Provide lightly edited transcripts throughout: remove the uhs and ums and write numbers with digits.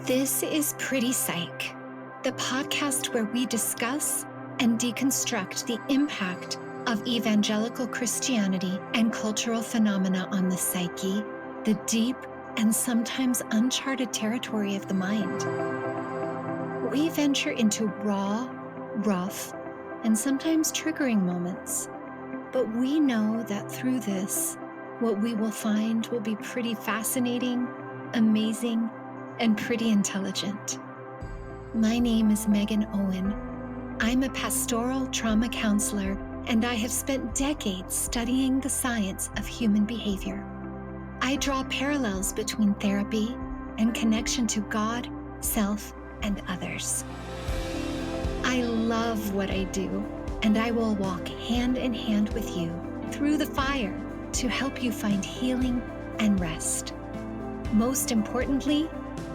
This is Pretty Psych, the podcast where we discuss and deconstruct the impact of evangelical Christianity and cultural phenomena on the psyche, the deep and sometimes uncharted territory of the mind. We venture into raw, rough, and sometimes triggering moments, but we know that through this, what we will find will be pretty fascinating, amazing, and pretty intelligent. My name is Megan Owen. I'm a pastoral trauma counselor, and I have spent decades studying the science of human behavior. I draw parallels between therapy and connection to God, self, and others. I love what I do, and I will walk hand in hand with you through the fire to help you find healing and rest. Most importantly,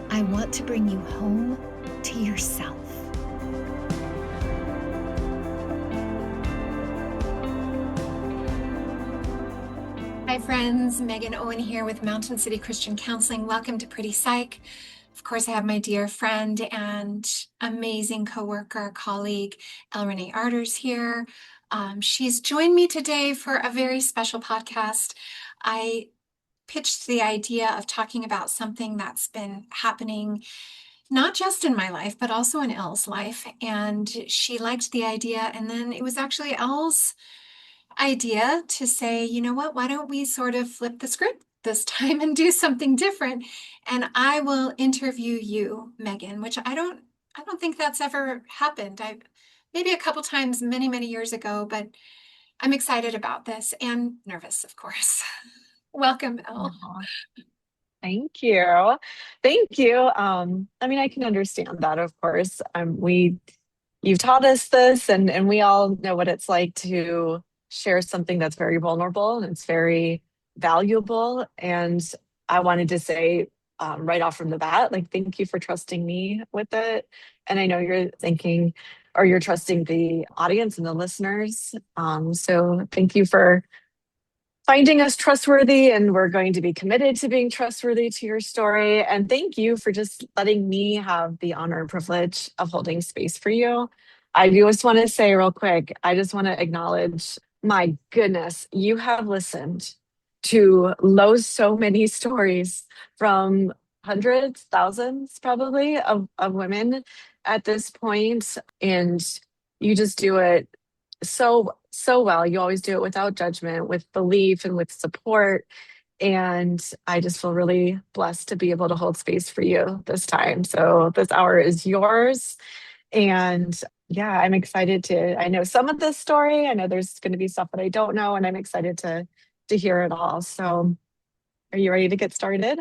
I want to bring you home to yourself. Hi friends, Megan Owen here with Mountain City Christian Counseling. Welcome to Pretty Psych. Of course, I have my dear friend and amazing coworker, colleague, Elle Arters here. She's joined me today for a very special podcast. I pitched the idea of talking about something that's been happening not just in my life, but also in Elle's life. And she liked the idea. And then it was actually Elle's idea to say, you know what, why don't we sort of flip the script this time and do something different? And I will interview you, Megan, which I don't think that's ever happened. I maybe a couple times many years ago, but I'm excited about this and nervous, of course. Welcome, Elle. Aw, thank you. Thank you. I can understand that, of course. You've taught us this and we all know what it's like to share something that's very vulnerable and it's very valuable. And I wanted to say right off from the bat, like, thank you for trusting me with it. And I know you're trusting the audience and the listeners. So thank you for finding us trustworthy, and we're going to be committed to being trustworthy to your story. And thank you for just letting me have the honor and privilege of holding space for you. I just want to say real quick, I just want to acknowledge, my goodness, you have listened to so many stories from hundreds, thousands probably of women at this point, and you just do it so well. You always do it without judgment, with belief and with support. And I just feel really blessed to be able to hold space for you this time. So this hour is yours. And yeah, I'm excited I know some of this story. I know there's going to be stuff that I don't know, and I'm excited to hear it all. So are you ready to get started?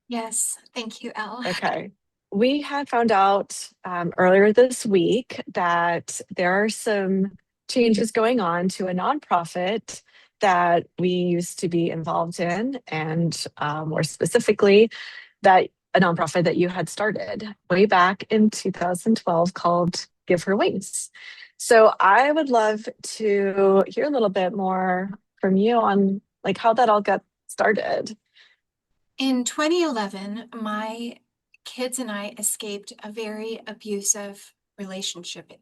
Yes, thank you, Elle. Okay. We had found out earlier this week that there are some changes going on to a nonprofit that we used to be involved in, and more specifically, that a nonprofit that you had started way back in 2012 called Give Her Wings. So I would love to hear a little bit more from you on like how that all got started. In 2011, my kids and I escaped a very abusive relationship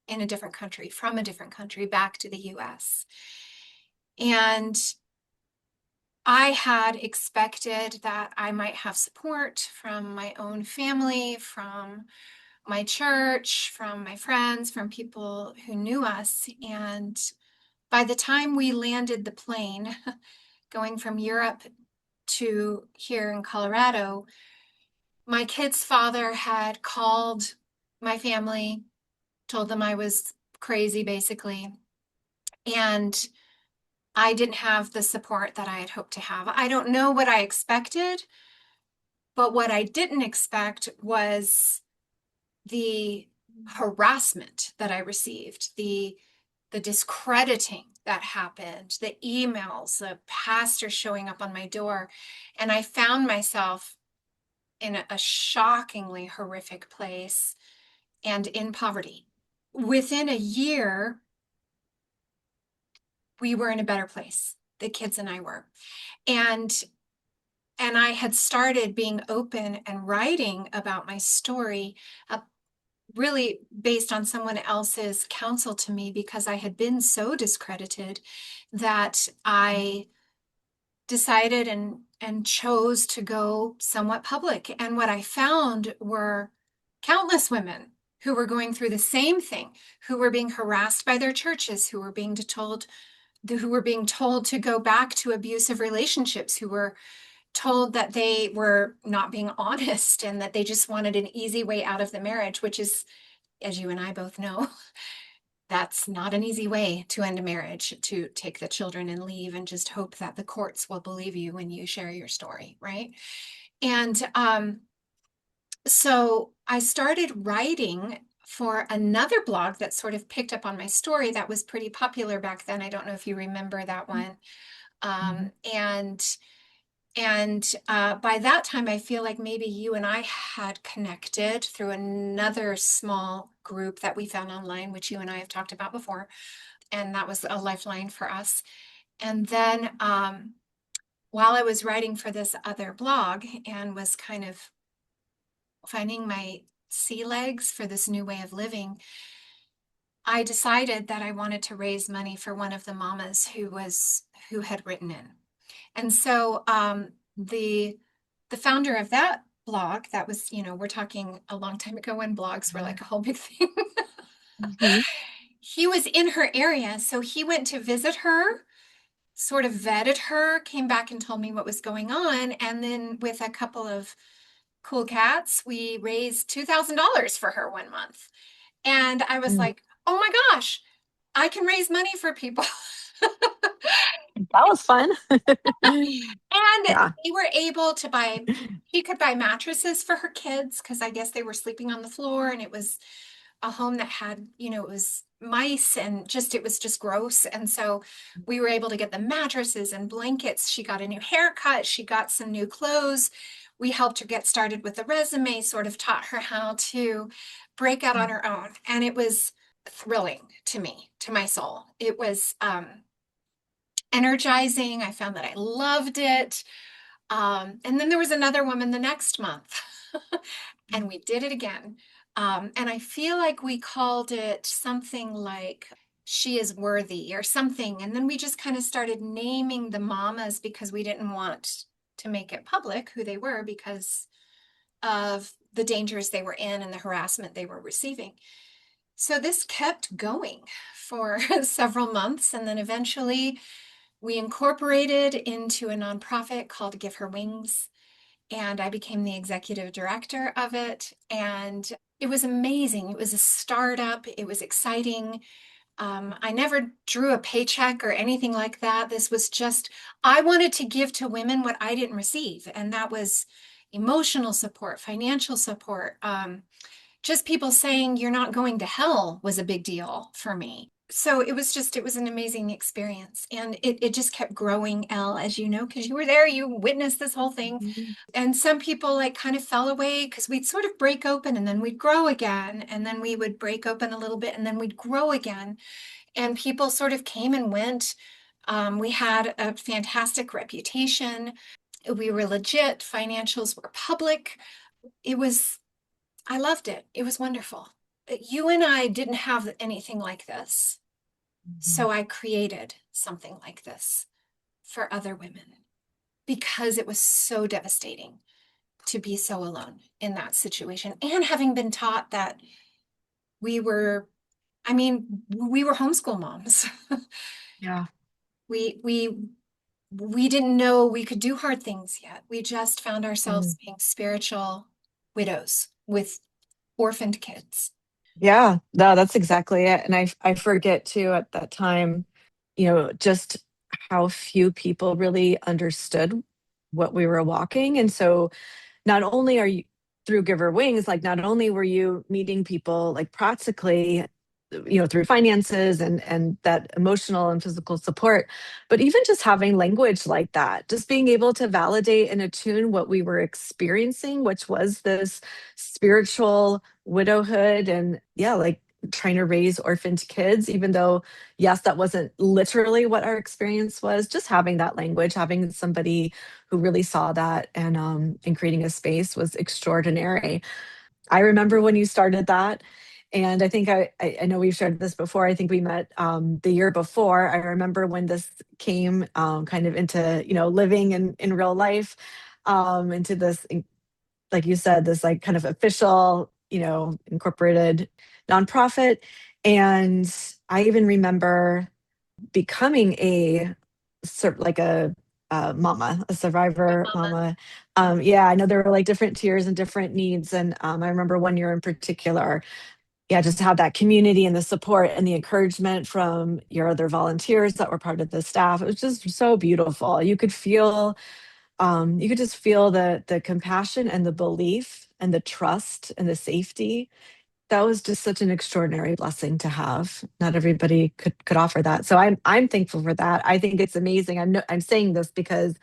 in a different country, from a different country back to the US. And I had expected that I might have support from my own family, from my church, from my friends, from people who knew us. And by the time we landed the plane, going from Europe to here in Colorado, my kid's father had called my family, told them I was crazy, basically. And I didn't have the support that I had hoped to have. I don't know what I expected, but what I didn't expect was the harassment that I received, the discrediting that happened, the emails, the pastor showing up on my door. And I found myself in a shockingly horrific place and in poverty. Within a year, we were in a better place. The kids and I were. And And I had started being open and writing about my story, uh, really based on someone else's counsel to me, because I had been so discredited that I decided and chose to go somewhat public. And what I found were countless women who were going through the same thing, who were being harassed by their churches, who were being told to go back to abusive relationships, who were told that they were not being honest and that they just wanted an easy way out of the marriage, which is, as you and I both know, that's not an easy way to end a marriage, to take the children and leave and just hope that the courts will believe you when you share your story, right? And so I started writing for another blog that sort of picked up on my story that was pretty popular back then. I don't know if you remember that one. Mhm. Um, and by that time, I feel like maybe you and I had connected through another small group that we found online, which you and I have talked about before. And that was a lifeline for us. And then while I was writing for this other blog and was kind of finding my sea legs for this new way of living, I decided that I wanted to raise money for one of the mamas who had written in. And so the founder of that blog, that was, we're talking a long time ago when blogs were like a whole big thing. Mhm. He was in her area, so he went to visit her, sort of vetted her, came back and told me what was going on, and then with a couple of cool cats, we raised $2,000 for her one month. And I was Mm. like, "Oh my gosh, I can raise money for people." That was fun. And Yeah. they were able to buy, she could buy mattresses for her kids because I guess they were sleeping on the floor, and it was a home that had, it was mice and just, it was just gross. And so we were able to get the mattresses and blankets. She got a new haircut. She got some new clothes. We helped her get started with the resume, sort of taught her how to break out on her own. And it was thrilling to me, to my soul. It was energizing. I found that I loved it. And then there was another woman the next month, and we did it again. And I feel like we called it something like She is Worthy or something. And then we just kind of started naming the mamas because we didn't want to make it public who they were because of the dangers they were in and the harassment they were receiving. So this kept going for several months. And then eventually we incorporated into a nonprofit called Give Her Wings, and I became the executive director of it. And it was amazing. It was a startup, it was exciting. I never drew a paycheck or anything like that. This was just, I wanted to give to women what I didn't receive, and that was emotional support, financial support. Just people saying you're not going to hell was a big deal for me. So it was an amazing experience. And it just kept growing, Elle, as you know, because you were there, you witnessed this whole thing. Mhm. And some people like kind of fell away because we'd sort of break open and then we'd grow again. And then we would break open a little bit and then we'd grow again. And people sort of came and went. We had a fantastic reputation. We were legit. Financials were public. It was I loved it. It was wonderful. You and I didn't have anything like this. Mhm. So I created something like this for other women because it was so devastating to be so alone in that situation. And having been taught that we were, we were homeschool moms. Yeah. we, we, we didn't know we could do hard things yet. We just found ourselves Mm. being spiritual widows with orphaned kids. Yeah, no, that's exactly it. And I forget too at that time, just how few people really understood what we were walking. And so not only are you through Giver Wings, like not only were you meeting people like practically, through finances and that emotional and physical support, but even just having language like that, just being able to validate and attune what we were experiencing, which was this spiritual widowhood and yeah, like trying to raise orphaned kids, even though, yes, that wasn't literally what our experience was. Just having that language, having somebody who really saw that and creating a space was extraordinary. I remember when you started that. And I think I know we've shared this before. I think we met the year before. I remember when this came kind of into, living in real life, into this, like you said, this like kind of official, incorporated nonprofit. And I even remember becoming like a mama, a survivor Mama. mama. Yeah, I know there were like different tiers and different needs. And I remember one year in particular, yeah, just to have that community and the support and the encouragement from your other volunteers that were part of the staff. It was just so beautiful. You could just feel the compassion and the belief and the trust and the safety. That was just such an extraordinary blessing to have. Not everybody could offer that. So I'm thankful for that. I think it's amazing. I'm saying this because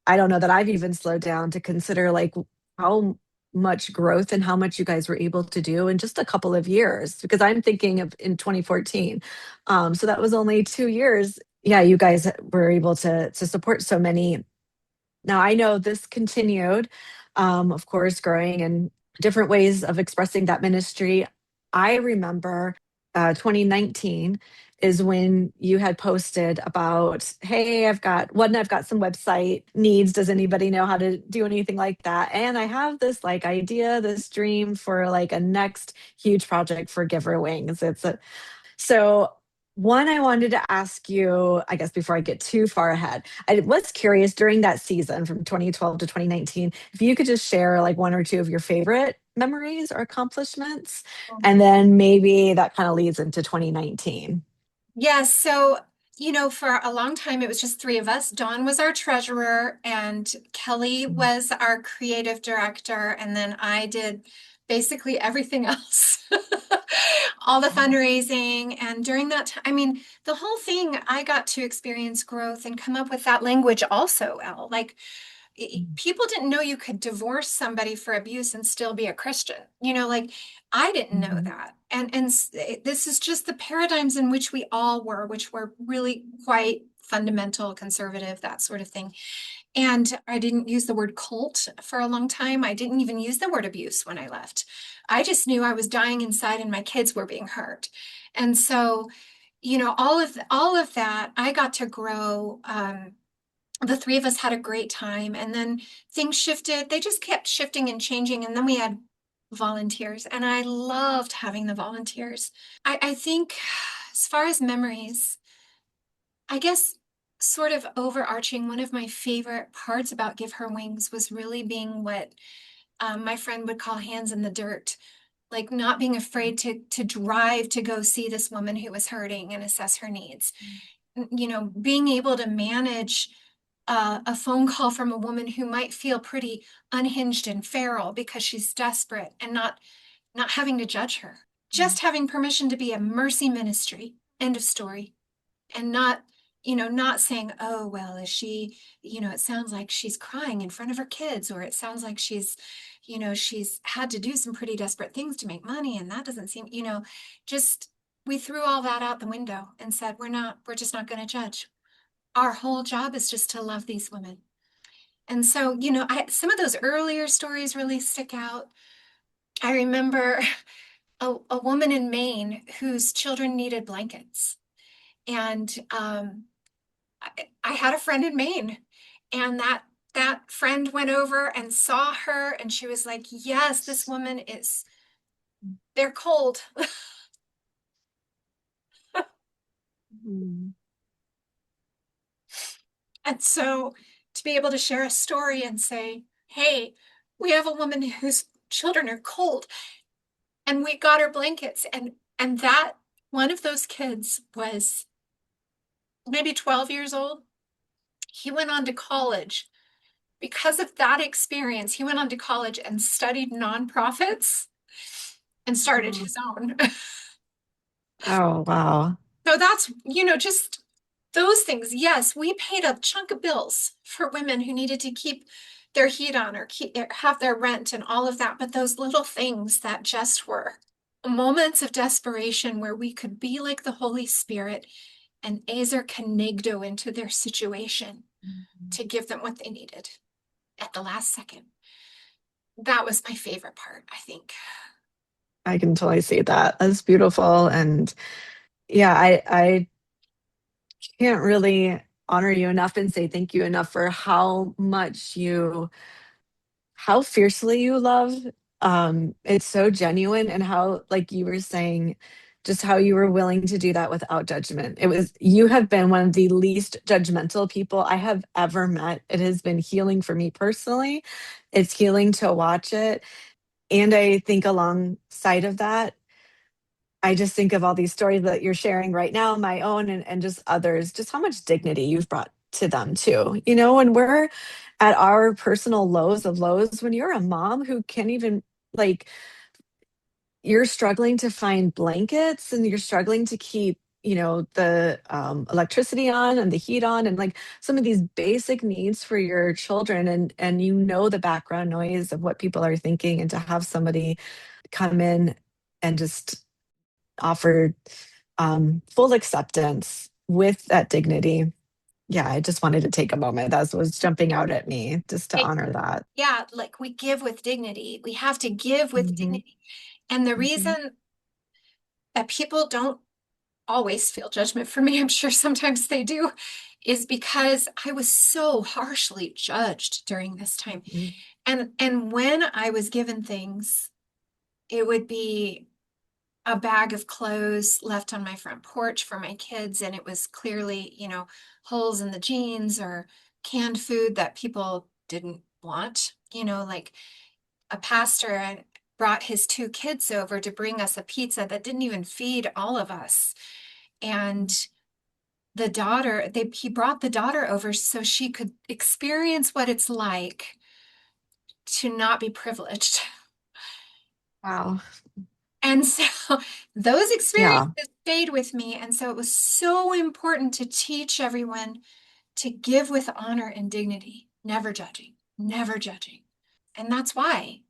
I don't know that I've even slowed down to consider like how much growth and how much you guys were able to do in just a couple of years, because I'm thinking of in 2014. So that was only 2 years. Yeah, you guys were able to support so many. Now, I know this continued, of course, growing in different ways of expressing that ministry. I remember 2019 is when you had posted about, hey, I've got some website needs. Does anybody know how to do anything like that? And I have this like idea, this dream for like a next huge project for Giver Wings. So, one, I wanted to ask you, I guess before I get too far ahead, I was curious during that season from 2012 to 2019, if you could just share like one or two of your favorite memories or accomplishments. And then maybe that kind of leads into 2019. Yes, so for a long time it was just three of us. Dawn was our treasurer, and Kelly was our creative director, and then I did basically everything else. All the fundraising. And during that time, I mean, the whole thing, I got to experience growth and come up with that language also, Elle. Like people didn't know you could divorce somebody for abuse and still be a Christian. Like I didn't know Mhm. that. And this is just the paradigms in which we all were, which were really quite fundamental, conservative, that sort of thing. And I didn't use the word cult for a long time. I didn't even use the word abuse when I left. I just knew I was dying inside and my kids were being hurt. And so, all of that, I got to grow. The three of us had a great time, and then things shifted. They just kept shifting and changing, and then we had volunteers, and I loved having the volunteers. I think as far as memories, I guess sort of overarching, one of my favorite parts about Give Her Wings was really being what my friend would call hands in the dirt, like not being afraid to drive to go see this woman who was hurting and assess her needs. Being able to manage a phone call from a woman who might feel pretty unhinged and feral because she's desperate, and not having to judge her, just having permission to be a mercy ministry. End of story. And not saying, oh, well, is she, it sounds like she's crying in front of her kids, or it sounds like she's had to do some pretty desperate things to make money, and that doesn't seem, just we threw all that out the window and said, we're just not going to judge. Our whole job is just to love these women. And so, some of those earlier stories really stick out. I remember a woman in Maine whose children needed blankets. And I had a friend in Maine, and that friend went over and saw her, and she was like, yes, this woman is, they're cold. Mhm. And so to be able to share a story and say, hey, we have a woman whose children are cold, and we got her blankets. And that one of those kids was maybe 12 years old. He went on to college. Because of that experience, he went on to college and studied nonprofits and started Oh, his own. oh, wow. So that's, just those things. Yes, we paid a chunk of bills for women who needed to keep their heat on, or have their rent and all of that. But those little things that just were moments of desperation where we could be like the Holy Spirit and Azer Kenegdo into their situation to give them what they needed at the last second. That was my favorite part, I think. I can totally see that. That's beautiful. And yeah, I can't really honor you enough and say thank you enough for how fiercely you love. It's so genuine, and how, like you were saying, just how you were willing to do that without judgment. You have been one of the least judgmental people I have ever met. It has been healing for me personally. It's healing to watch it. And I think alongside of that, I just think of all these stories that you're sharing right now, my own and just others, just how much dignity you've brought to them too. When we're at our personal lows of lows, when you're a mom who can't even, like, you're struggling to find blankets and you're struggling to keep, the electricity on and the heat on, and like some of these basic needs for your children, and the background noise of what people are thinking, and to have somebody come in and just offer full acceptance with that dignity. Yeah, I just wanted to take a moment. That was jumping out at me just to It, honor that. yeah, like we give with dignity. We have to give with Hmm. dignity. And the Hmm. reason that people don't always feel judgment for me, I'm sure sometimes they do, is because I was so harshly judged during this time. And when I was given things, it would be a bag of clothes left on my front porch for my kids, and it was clearly, holes in the jeans or canned food that people didn't want, like a pastor brought his two kids over to bring us a pizza that didn't even feed all of us. And the daughter, he brought the daughter over so she could experience what it's like to not be privileged. Wow. And so those Yeah. experiences stayed with me. And so it was so important to teach everyone to give with honor and dignity, never judging, never judging. And that's why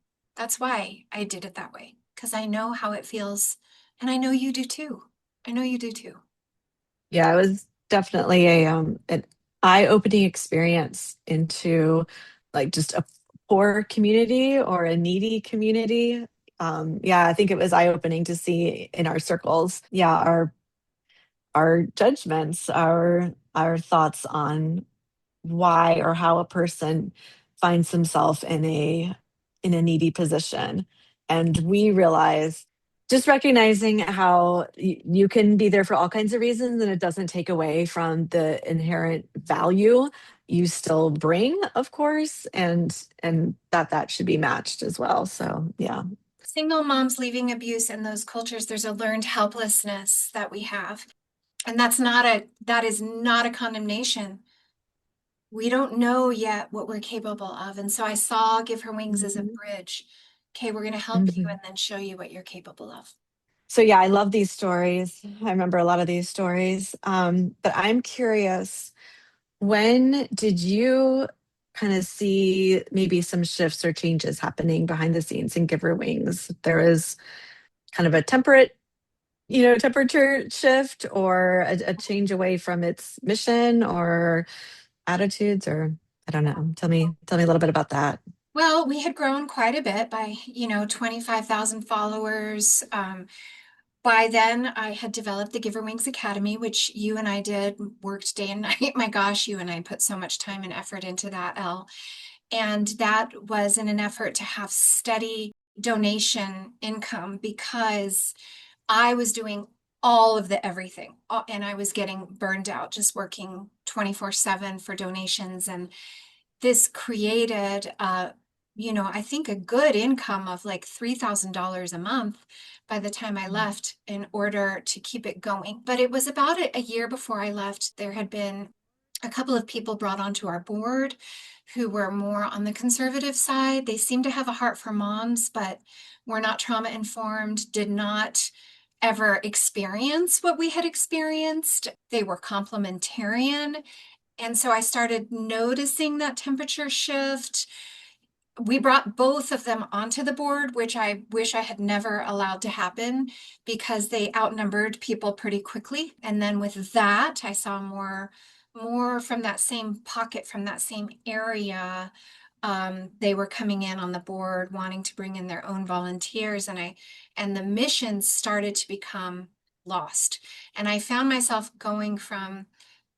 I did it that way, because I know how it feels. And I know you do too. I know you do too. Yeah, it was definitely a an eye-opening experience into, like, just a poor community or a needy community. Yeah, I think it was eye-opening to see in our circles, yeah, our judgments, our thoughts on why or how a person finds himself in a needy position. And we realize, just recognizing how you can be there for all kinds of reasons, and it doesn't take away from the inherent value you still bring, of course, and that should be matched as well. So yeah. Single moms leaving abuse in those cultures, there's a learned helplessness that we have. And that is not a condemnation. We don't know yet what we're capable of. And so I saw Give Her Wings as a Mhm. bridge. Okay, we're going to help you and Mhm. then show you what you're capable of. So yeah, I love these stories. I remember a lot of these stories. But I'm curious, when did you kind of see maybe some shifts or changes happening behind the scenes in Giver Wings? There was kind of a temperature shift, or a change away from its mission or attitudes, or I don't know. Tell me a little bit about that. Well, we had grown quite a bit by, 25,000 followers. By then, I had developed the Giver Wings Academy, which you and I did, worked day and night. My gosh, you and I put so much time and effort into that, Elle. And that was in an effort to have steady donation income because I was doing all of the everything, and I was getting burned out just working 24/7 for donations. And this created, I think a good income of like $3,000 a month by the time I left in order to keep it going. But it was about a year before I left. There had been a couple of people brought onto our board who were more on the conservative side. They seemed to have a heart for moms, but were not trauma informed, did not ever experience what we had experienced. They were complementarian. And so I started noticing that temperature shift. we brought both of them onto the board, which I wish I had never allowed to happen because they outnumbered people pretty quickly. And then with that, I saw more from that same pocket, from that same area. They were coming in on the board, wanting to bring in their own volunteers, and the mission started to become lost. And I found myself going from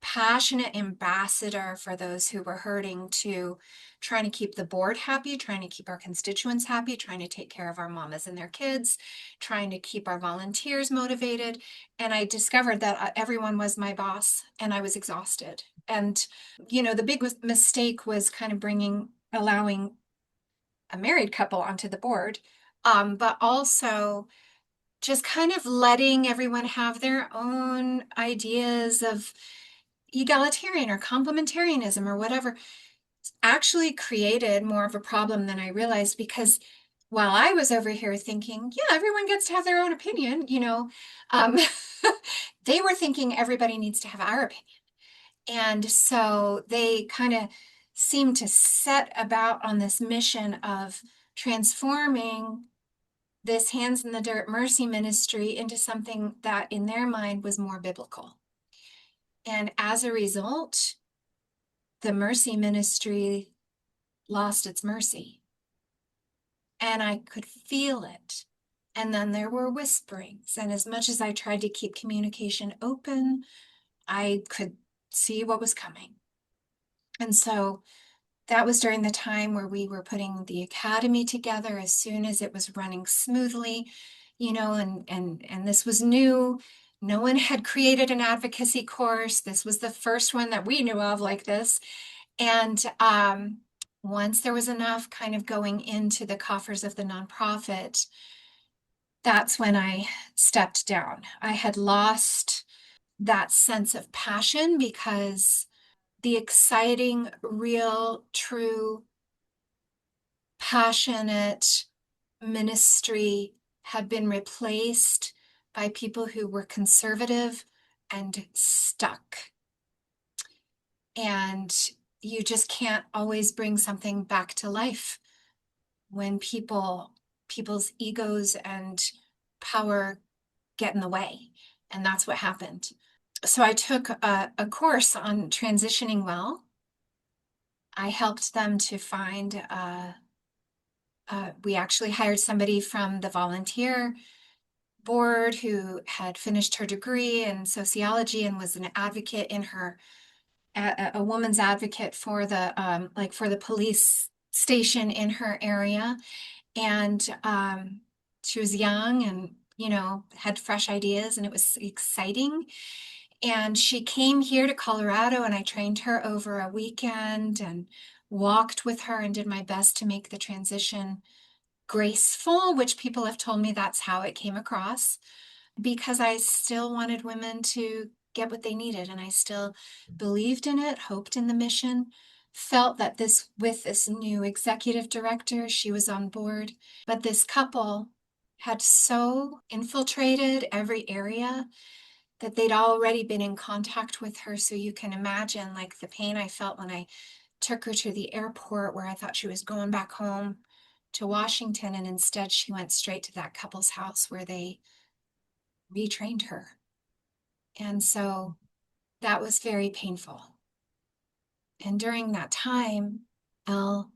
passionate ambassador for those who were hurting to trying to keep the board happy, trying to keep our constituents happy, trying to take care of our mamas and their kids, trying to keep our volunteers motivated. And I discovered that everyone was my boss and I was exhausted. And, the big mistake was kind of allowing a married couple onto the board, but also just kind of letting everyone have their own ideas of egalitarian or complementarianism or whatever actually created more of a problem than I realized because while I was over here thinking, yeah, everyone gets to have their own opinion, um, they were thinking everybody needs to have our opinion. And so they kind of seemed to set about on this mission of transforming this hands in the dirt mercy ministry into something that in their mind was more biblical. And as a result, the mercy ministry lost its mercy. And I could feel it. And then there were whisperings. And as much as I tried to keep communication open, I could see what was coming. And so that was during the time where we were putting the academy together as soon as it was running smoothly, and this was new. No one had created an advocacy course. This was the first one that we knew of like this. And once there was enough kind of going into the coffers of the nonprofit, that's when I stepped down. I had lost that sense of passion because the exciting, real, true, passionate ministry had been replaced by people who were conservative and stuck. And you just can't always bring something back to life when people's egos and power get in the way. And that's what happened. So I took a course on transitioning well. I helped them to find, we actually hired somebody from the volunteer board who had finished her degree in sociology and was an advocate in her, a woman's advocate for the police station in her area. And she was young and, had fresh ideas and it was exciting. And she came here to Colorado and I trained her over a weekend and walked with her and did my best to make the transition graceful, which people have told me that's how it came across, because I still wanted women to get what they needed. And I still believed in it, hoped in the mission, felt that with this new executive director, she was on board. But this couple had so infiltrated every area that they'd already been in contact with her. So you can imagine like the pain I felt when I took her to the airport where I thought she was going back home to Washington. And instead she went straight to that couple's house where they retrained her. And so that was very painful. And during that time, Elle,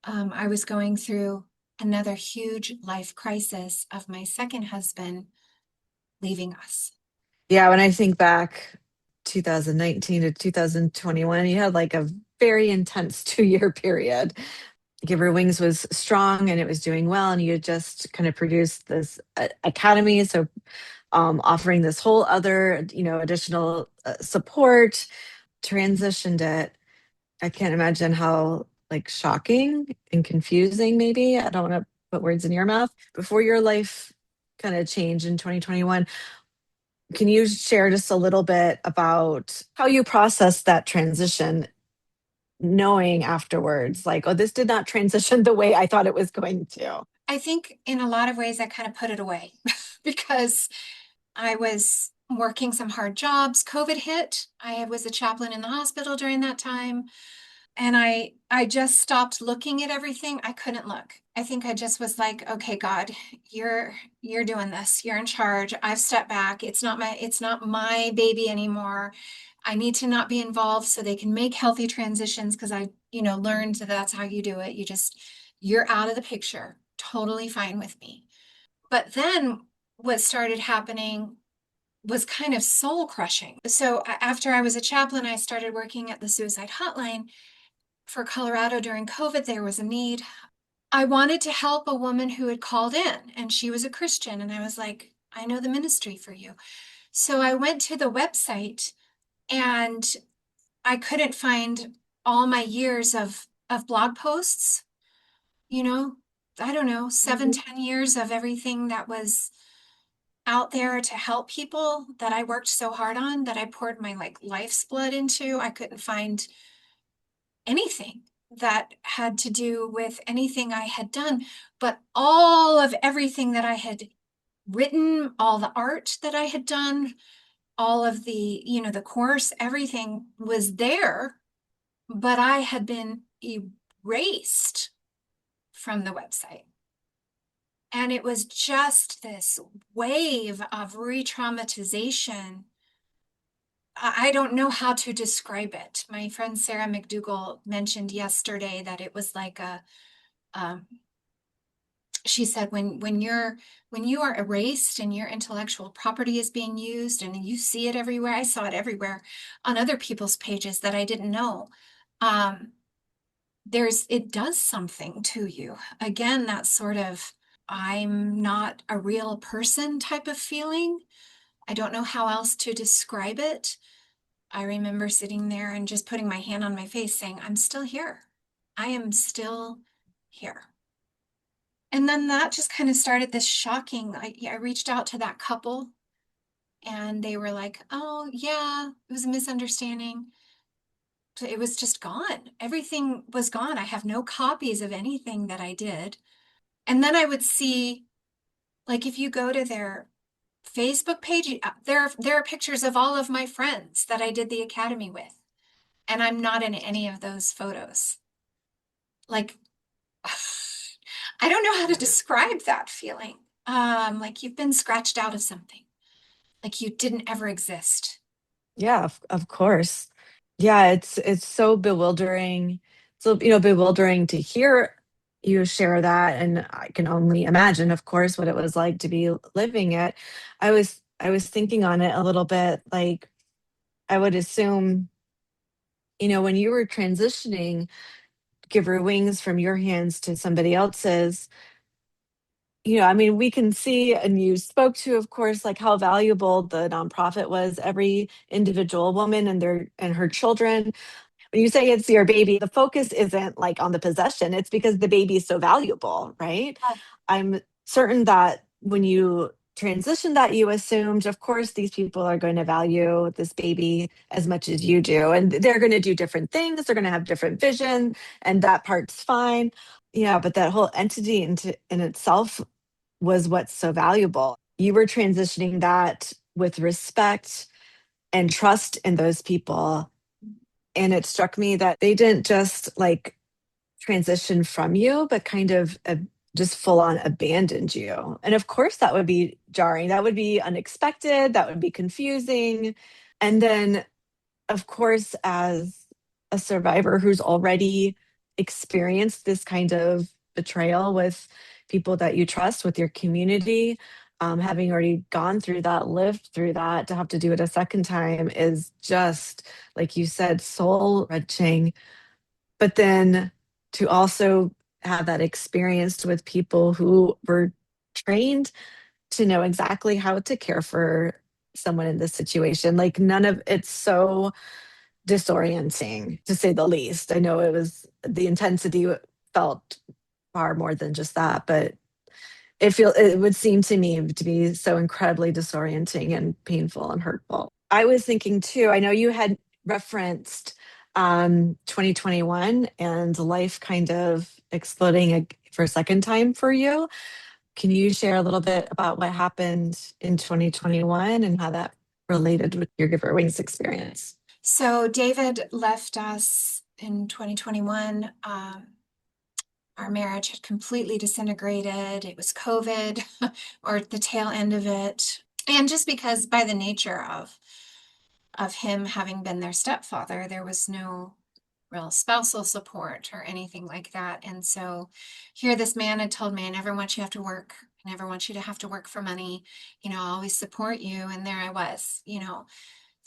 I was going through another huge life crisis of my second husband leaving us. Yeah, when I think back 2019 to 2021, you had like a very intense 2 year period. Give Her Wings was strong and it was doing well, and you had just kind of produced this academy. So offering this whole other, additional support, transitioned it. I can't imagine how like shocking and confusing, maybe. I don't want to put words in your mouth. Before your life kind of changed in 2021, can you share just a little bit about how you processed that transition, knowing afterwards, like, oh, this did not transition the way I thought it was going to? I think in a lot of ways I kind of put it away because I was working some hard jobs. COVID hit. I was a chaplain in the hospital during that time. And I just stopped looking at everything. I couldn't look. I think I just was like, okay, God, you're doing this. You're in charge. I've stepped back. It's not my baby anymore. I need to not be involved so they can make healthy transitions because I learned that that's how you do it. You're out of the picture. Totally fine with me. But then what started happening was kind of soul crushing. So after I was a chaplain, I started working at the suicide hotline for Colorado during COVID. There was a need. I wanted to help a woman who had called in, and she was a Christian. And I was like, I know the ministry for you. So I went to the website and I couldn't find all my years of blog posts, you know, I don't know, seven, Mhm. 10 years of everything that was out there to help people that I worked so hard on, that I poured my like life's blood into. I couldn't find anything that had to do with anything I had done, but all of everything that I had written, all the art that I had done, all of the course, everything was there, but I had been erased from the website. And it was just this wave of re-traumatization. I don't know how to describe it. My friend Sarah McDougall mentioned yesterday that it was like um, she said when you are erased and your intellectual property is being used and you see it everywhere. I saw it everywhere on other people's pages that I didn't know. Um, it does something to you. Again, that sort of I'm not a real person type of feeling. I don't know how else to describe it. I remember sitting there and just putting my hand on my face saying, I'm still here. I am still here. And then that just kind of started this shocking. I reached out to that couple and they were like, oh, yeah, it was a misunderstanding. So it was just gone. Everything was gone. I have no copies of anything that I did. And then I would see, like, if you go to their Facebook page, there are pictures of all of my friends that I did the academy with. And I'm not in any of those photos. Like, I don't know how to describe that feeling. Like you've been scratched out of something, like you didn't ever exist. Yeah, of course. Yeah, it's so bewildering. So, bewildering to hear you share that. And I can only imagine, of course, what it was like to be living it. I was thinking on it a little bit, like I would assume, when you were transitioning, give her wings from your hands to somebody else's, I mean, we can see, and you spoke to, of course, like how valuable the nonprofit was. Every individual woman and her children. When you say it's your baby, the focus isn't like on the possession. It's because the baby is so valuable, right? I'm certain that when you transition that, you assumed, of course, these people are going to value this baby as much as you do. And they're going to do different things. They're going to have different vision, and that part's fine. Yeah, but that whole entity in itself was what's so valuable. You were transitioning that with respect and trust in those people. And it struck me that they didn't just like transition from you, but kind of just full on abandoned you. And of course, that would be jarring. That would be unexpected. That would be confusing. And then, of course, as a survivor who's already experienced this kind of betrayal with people that you trust, with your community, having already gone through that, lived through that, to have to do it a second time is just, like you said, soul wrenching. But then to also have that experience with people who were trained to know exactly how to care for someone in this situation, like none of it's so disorienting, to say the least. I know the intensity felt far more than just that, but it would seem to me to be so incredibly disorienting and painful and hurtful. I was thinking too, I know you had referenced 2021 and life kind of exploding for a second time for you. Can you share a little bit about what happened in 2021 and how that related with your Giver Wings experience? So David left us in 2021. Our marriage had completely disintegrated. It was COVID or the tail end of it. And just because by the nature of him having been their stepfather, there was no real spousal support or anything like that. And so here this man had told me, I never want you to have to work. I never want you to have to work for money. I'll always support you. And there I was,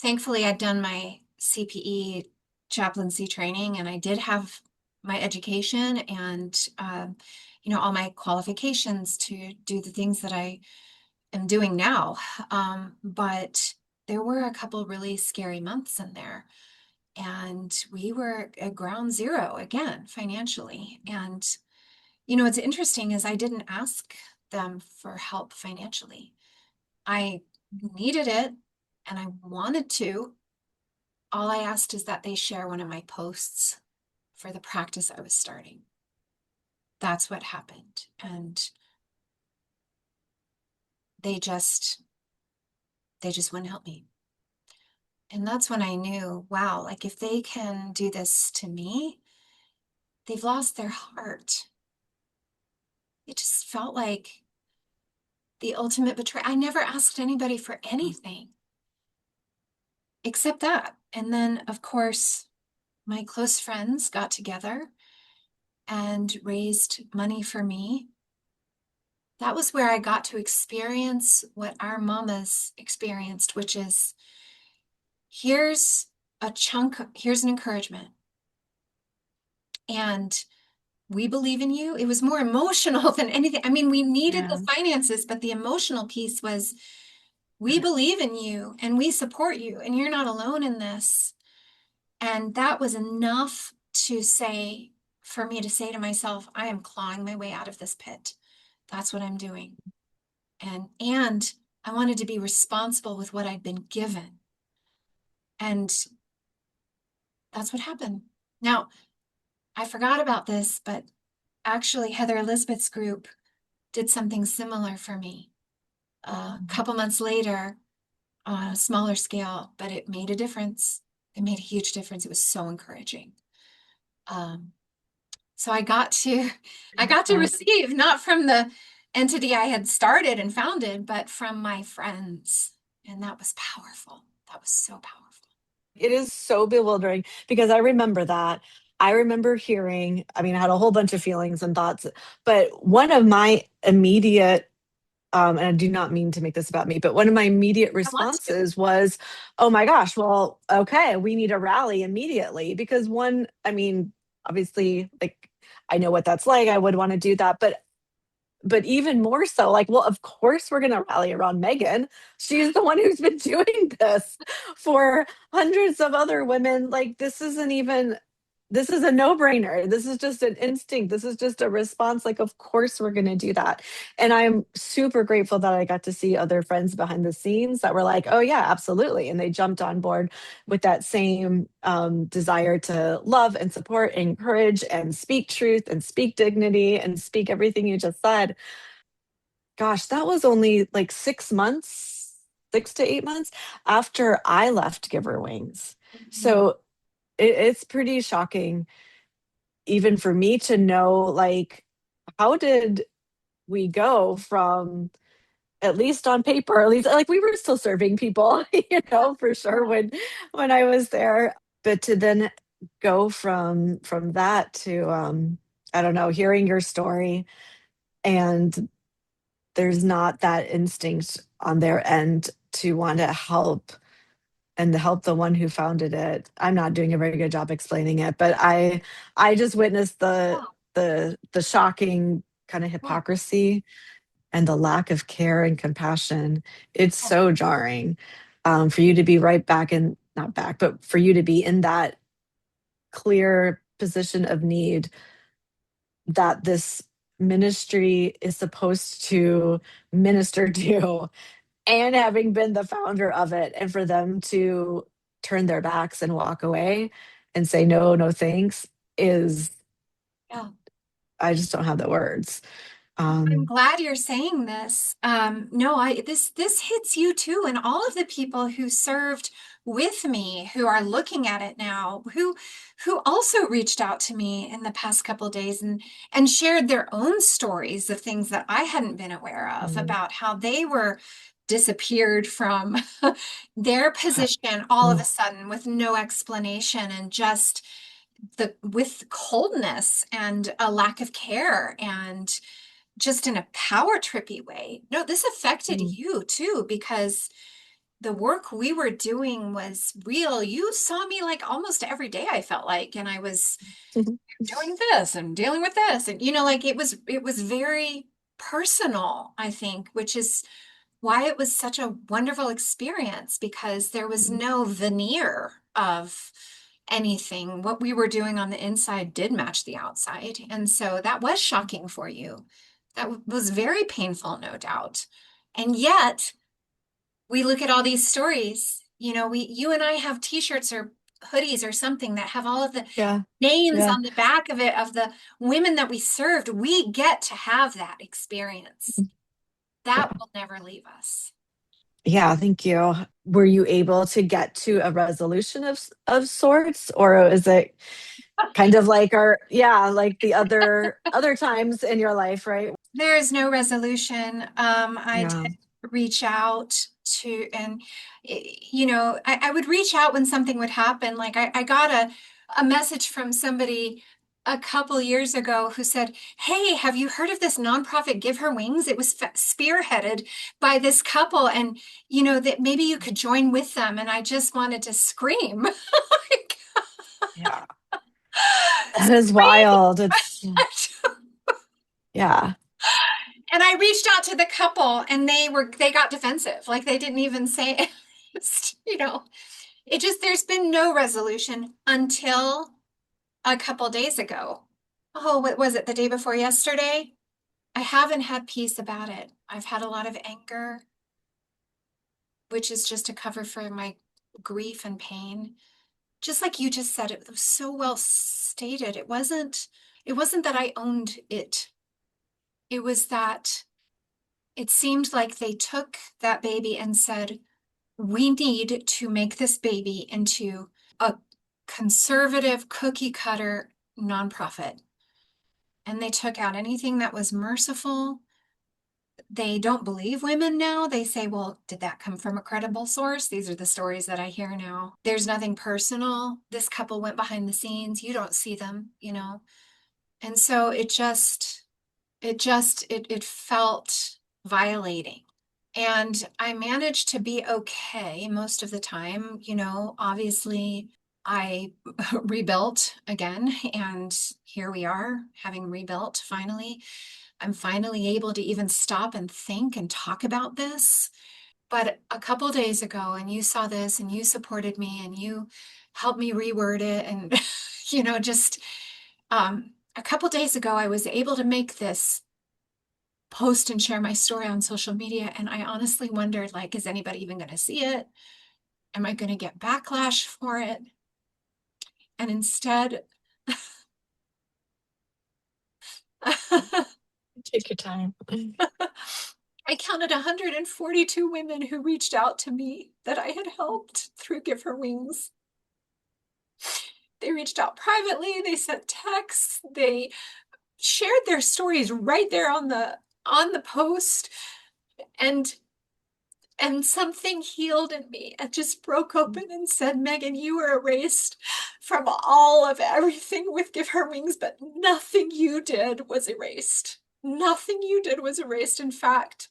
thankfully I'd done my CPE chaplaincy training and I did have my education and, all my qualifications to do the things that I am doing now. But there were a couple really scary months in there. And we were at ground zero again, financially. And, what's interesting is I didn't ask them for help financially. I needed it and I wanted to. All I asked is that they share one of my posts for the practice I was starting. That's what happened. And they just wouldn't help me. And that's when I knew, wow, like if they can do this to me, they've lost their heart. It just felt like the ultimate betrayal. I never asked anybody for anything except that. And then, of course, my close friends got together and raised money for me. That was where I got to experience what our mamas experienced, which is here's here's an encouragement. And we believe in you. It was more emotional than anything. I mean, we needed Yeah. the finances, but the emotional piece was we believe in you and we support you and you're not alone in this. And that was enough for me to say to myself, I am clawing my way out of this pit. That's what I'm doing. And I wanted to be responsible with what I'd been given. And that's what happened. Now, I forgot about this, but actually Heather Elizabeth's group did something similar for me. A couple months later, on a smaller scale, but it made a difference. It made a huge difference. It was so encouraging. Um, so I got to receive not from the entity I had started and founded, but from my friends. And that was powerful. That was so powerful. It is so bewildering because I remember that. I remember hearing, I mean, I had a whole bunch of feelings and thoughts, but one of my immediate, and I do not mean to make this about me, but one of my immediate I want to. responses was, oh my gosh, well, okay, we need a rally immediately. Because one, I mean, obviously, like, I know what that's like. I would want to do that. But even more so, like, well, of course we're going to rally around Megan. She's the one who's been doing this for hundreds of other women. Like, this is a no-brainer. This is just an instinct. This is just a response. Like, of course we're going to do that. And I'm super grateful that I got to see other friends behind the scenes that were like, oh yeah, absolutely. And they jumped on board with that same desire to love and support, encourage and speak truth and speak dignity and speak everything you just said. Gosh, that was only like 6 months, 6 to 8 months after I left Giver Wings. Mhm. So it's pretty shocking, even for me to know, like, how did we go from, at least on paper, at least like we were still serving people, for sure when I was there, but to then go from that to I don't know, hearing your story, and there's not that instinct on their end to want to help and to help the one who founded it. I'm not doing a very good job explaining it, but I just witnessed Yeah, the shocking kind of yeah, hypocrisy and the lack of care and compassion. It's yeah, so jarring, for you to be right back in, not back, but for you to be in that clear position of need that this ministry is supposed to minister to, and having been the founder of it, and for them to turn their backs and walk away and say no, no thanks, is, yeah. I just don't have the words. I'm Um, glad you're saying this. No, this hits you too, and all of the people who served with me who are looking at it now, who also reached out to me in the past couple of days and shared their own stories of things that I hadn't been aware of mm, about how they were disappeared from their position all of a mm, sudden with no explanation and just the with coldness and a lack of care and just in a power trippy way. No, this affected mm. you too, because the work we were doing was real. You saw me like almost every day, I felt like, and I was doing this and dealing with this. And like it was very personal, I think, which is why it was such a wonderful experience because there was no veneer of anything. What we were doing on the inside did match the outside. And so that was shocking for you. That was very painful, no doubt. And yet, we look at all these stories, you and I have t-shirts or hoodies or something that have all of the Yeah, names yeah, on the back of it of the women that we served. We get to have that experience. That yeah. will never leave us. Yeah, thank you. Were you able to get to a resolution of sorts, or is it kind of like like the other times in your life, right? There is no resolution. I Yeah. did reach out to, and I would reach out when something would happen. Like I got a message from somebody a couple years ago who said, "Hey, have you heard of this nonprofit Give Her Wings? It was spearheaded by this couple, and that maybe you could join with them." And I just wanted to scream. Yeah. That is wild. It's yeah. And I reached out to the couple and they got defensive. Like they didn't even say it. It just there's been no resolution until a couple days ago. Oh, what was it? The day before yesterday? I haven't had peace about it. I've had a lot of anger, which is just a cover for my grief and pain. Just like you just said, it was so well stated. It wasn't that I owned it. It was that it seemed like they took that baby and said, we need to make this baby into a conservative cookie cutter nonprofit. And they took out anything that was merciful. They don't believe women now. They say, well, did that come from a credible source? These are the stories that I hear now. There's nothing personal. This couple went behind the scenes. You don't see them. And so it felt violating. And I managed to be okay most of the time. Obviously, I rebuilt again, and here we are having rebuilt finally. I'm finally able to even stop and think and talk about this. But a couple days ago, and you saw this and you supported me and you helped me reword it. And, just a couple days ago, I was able to make this post and share my story on social media. And I honestly wondered, like, is anybody even going to see it? Am I going to get backlash for it? And instead, I Take your time. counted 142 women who reached out to me that I had helped through Give Her Wings. They reached out privately, they sent texts, they shared their stories right there on the post. And something healed in me and just broke open and said, Megan, you were erased from all of everything with Give Her Wings, but nothing you did was erased. Nothing you did was erased. In fact,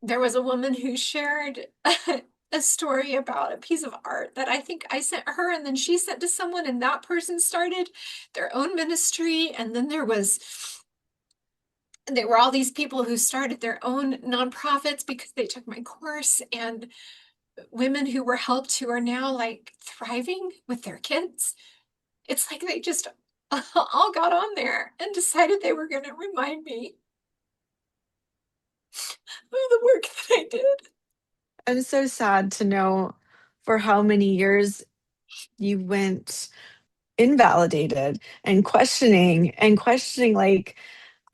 there was a woman who shared a story about a piece of art that I think I sent her, and then she sent to someone, and that person started their own ministry. And then there were all these people who started their own nonprofits because they took my course, and women who were helped who are now like thriving with their kids. It's like they just all got on there and decided they were going to remind me of the work that I did. I'm so sad to know for how many years you went invalidated and questioning like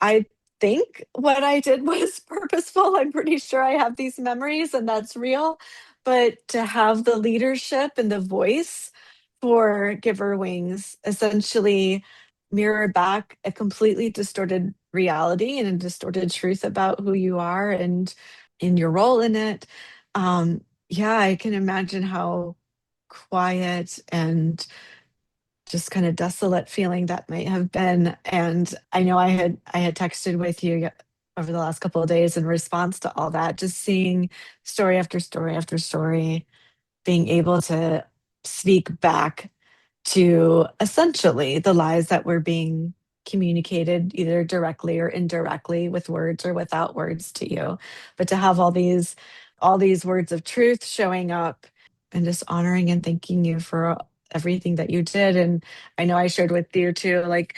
I think what I did was purposeful. I'm pretty sure I have these memories and that's real. But to have the leadership and the voice for Giver Wings essentially mirror back a completely distorted reality and a distorted truth about who you are and in your role in it. Yeah, I can imagine how quiet and just kind of desolate feeling that might have been. And I know I had texted with you over the last couple of days in response to all that, just seeing story after story after story, being able to speak back to essentially the lies that were being communicated either directly or indirectly with words or without words to you, but to have all these words of truth showing up and just honoring and thanking you for everything that you did. And I know I shared with you too, like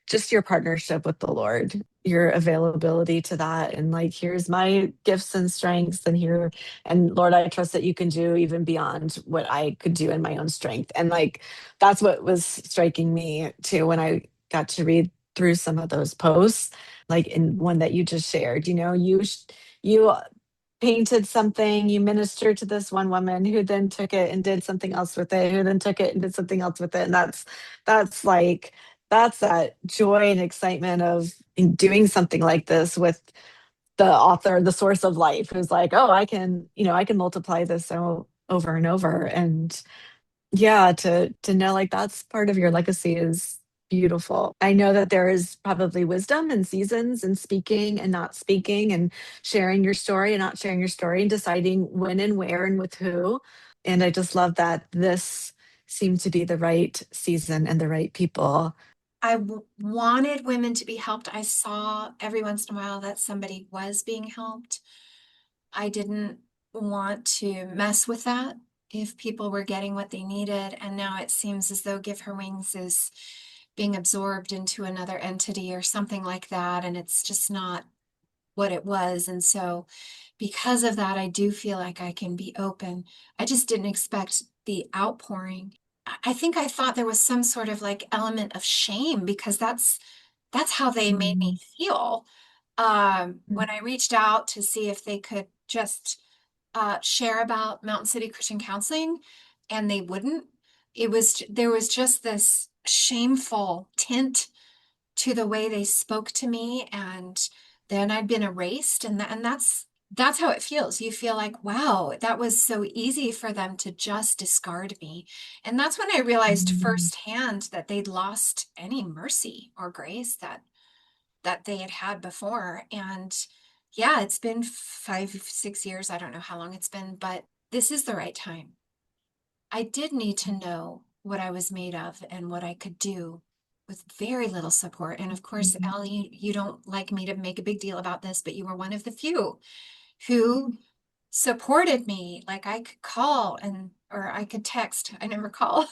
just your partnership with the Lord, your availability to that, and like here's my gifts and strengths, and here, and Lord, I trust that you can do even beyond what I could do in my own strength. And like that's what was striking me too when I got to read through some of those posts, like in one that you just shared. You painted something, you ministered to this one woman who then took it and did something else with it, who then took it and did something else with it. And that's like that's that joy and excitement of doing something like this with the author, the source of life, who's like, oh, I can multiply this so over and over. And yeah, to know like that's part of your legacy is beautiful. I know that there is probably wisdom and seasons and speaking and not speaking and sharing your story and not sharing your story and deciding when and where and with who. And I just love that this seemed to be the right season and the right people. Wanted women to be helped. I saw every once in a while that somebody was being helped. I didn't want to mess with that if people were getting what they needed. And now it seems as though Give Her Wings is being absorbed into another entity or something like that. And it's just not what it was. And so, because of that, I do feel like I can be open. I just didn't expect the outpouring. I think I thought there was some sort of like element of shame because that's how they made me Mhm. feel. When I reached out to see if they could just share about Mountain City Christian Counseling, and they wouldn't. There was just this shameful tint to the way they spoke to me, and then I'd been erased, and that's how it feels. You feel like, wow, that was so easy for them to just discard me. And that's when I realized Mhm. firsthand that they'd lost any mercy or grace that they had had before. And yeah, it's been 5, 6 years. I don't know how long it's been, but this is the right time. I did need to know what I was made of and what I could do with very little support. And of course, Mhm. Ellie, you don't like me to make a big deal about this, but you were one of the few who supported me. Like I could call or I could text. I never call.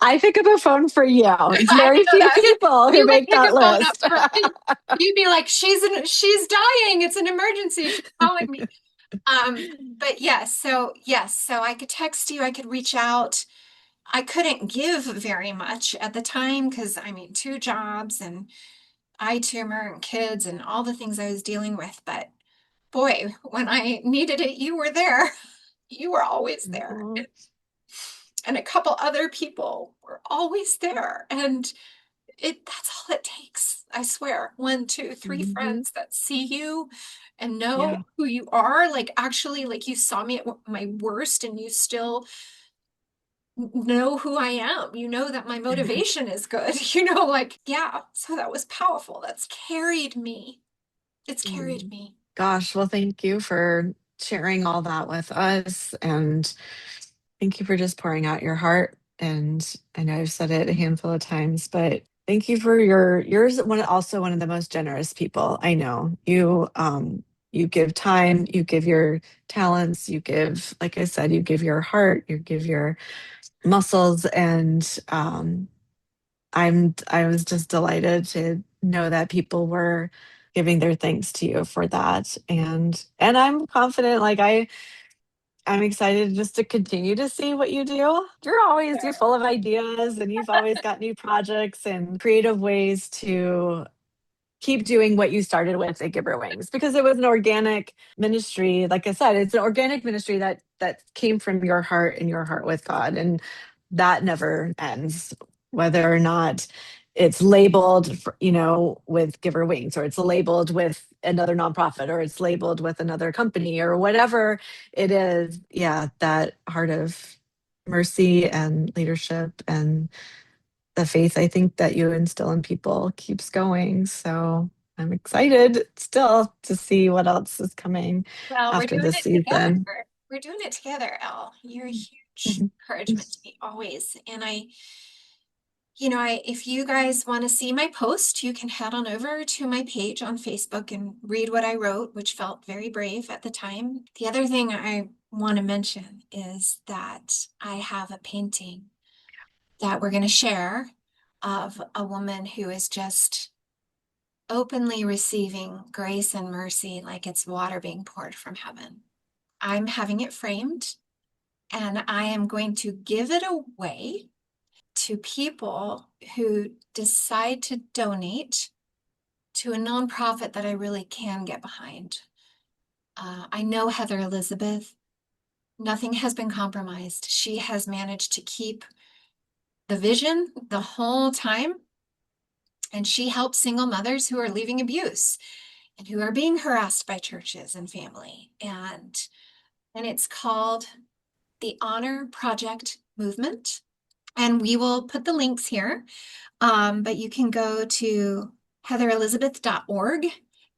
I pick up a phone for you. It's I very know few that. people who You would make pick that a phone up list. for me. You'd be like, she's dying. It's an emergency. She's calling me. But yes, so I could text you, I could reach out. I couldn't give very much at the time because I mean, two jobs and eye tumor and kids and all the things I was dealing with. But boy, when I needed it, you were there. You were always there. Oh. And a couple other people were always there. And that's all it takes. I swear. One, two, three Mhm. friends that see you and know Yeah. who you are. Like actually, like you saw me at my worst and you still know who I am. You know that my motivation is good. Like, yeah. So that was powerful. That's carried me. It's carried Mm. me. Gosh, well, thank you for sharing all that with us. And thank you for just pouring out your heart. And I know I've said it a handful of times, but thank you for yours also one of the most generous people I know. You give time, you give your talents, you give, like I said, you give your heart, you give your muscles, and I was just delighted to know that people were giving their thanks to you for that. And I'm confident, like I'm excited just to continue to see what you do. You're full of ideas and you've always got new projects and creative ways to keep doing what you started with at Gibber Wings because it was an organic ministry. Like I said, it's an organic ministry that came from your heart and your heart with God, and that never ends. Whether or not it's labeled, with Giver Wings, or it's labeled with another nonprofit, or it's labeled with another company, or whatever it is. Yeah, that heart of mercy and leadership and the faith I think that you instill in people keeps going. So I'm excited still to see what else is coming Well, we're after doing this it together. season. We're doing it together, Elle. You're a huge Mhm. encouragement to me always. And if you guys want to see my post, you can head on over to my page on Facebook and read what I wrote, which felt very brave at the time. The other thing I want to mention is that I have a painting that we're going to share of a woman who is just openly receiving grace and mercy like it's water being poured from heaven. I'm having it framed and I am going to give it away to people who decide to donate to a nonprofit that I really can get behind. I know Heather Elizabeth. Nothing has been compromised. She has managed to keep the vision the whole time. And she helps single mothers who are leaving abuse and who are being harassed by churches and family. And it's called the Honor Project Movement. And we will put the links here. But you can go to heatherelizabeth.org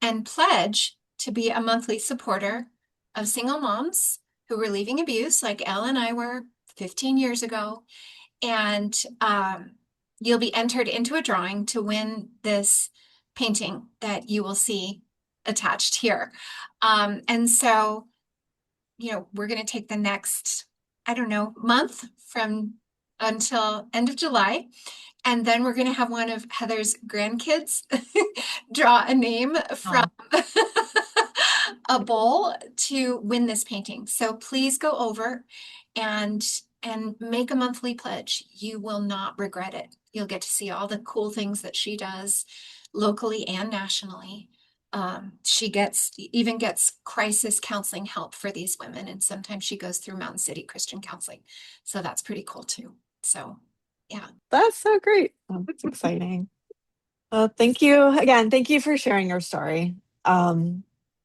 and pledge to be a monthly supporter of single moms who were leaving abuse, like Elle and I were 15 years ago. And you'll be entered into a drawing to win this painting that you will see attached here. And so, we're going to take the next, I don't know, month from until end of July. And then we're going to have one of Heather's grandkids draw a name from Oh, a bowl to win this painting. So please go over and make a monthly pledge. You will not regret it. You'll get to see all the cool things that she does locally and nationally. She even gets crisis counseling help for these women, and sometimes she goes through Mountain City Christian Counseling. So that's pretty cool too. So yeah. that's so great. Oh, that's exciting. Well, thank you again. Thank you for sharing your story.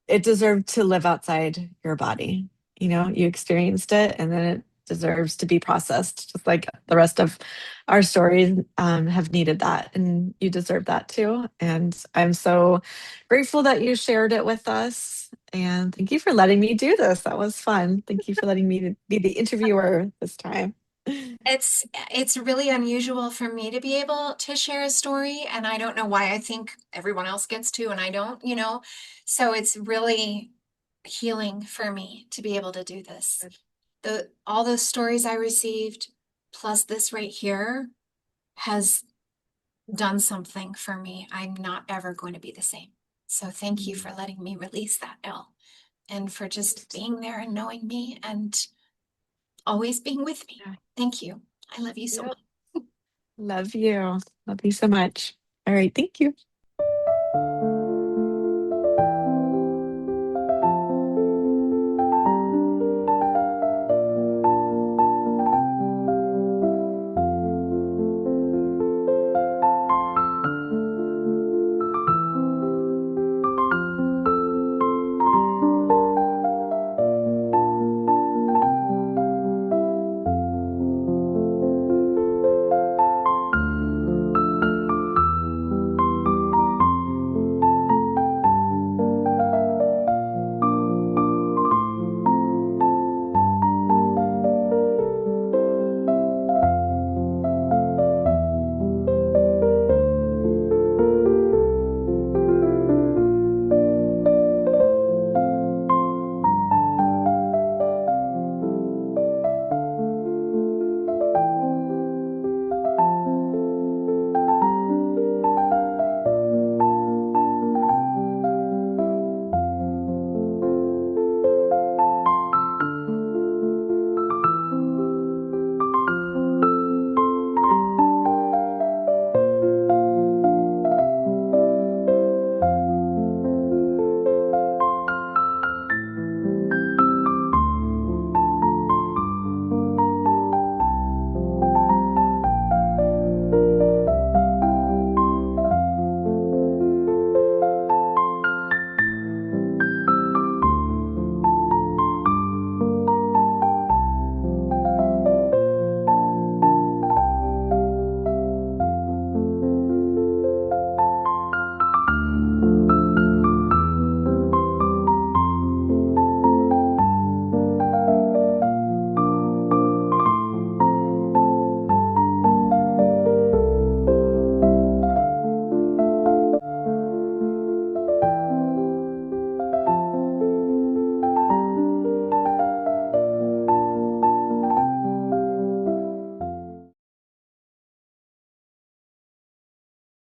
It deserved to live outside your body. You experienced it, and then it deserves to be processed, just like the rest of our stories have needed that, and you deserve that too. And I'm so grateful that you shared it with us. And thank you for letting me do this. That was fun. Thank you for letting me be the interviewer this time. It's really unusual for me to be able to share a story, and I don't know why I think everyone else gets to and I don't. So it's really healing for me to be able to do this. All those stories I received, plus this right here, has done something for me. I'm not ever going to be the same. So thank you for letting me release that, Elle, and for just being there and knowing me and always being with me. Thank you. I love you so Yep. much. Love you. Love you so much. All right. Thank you.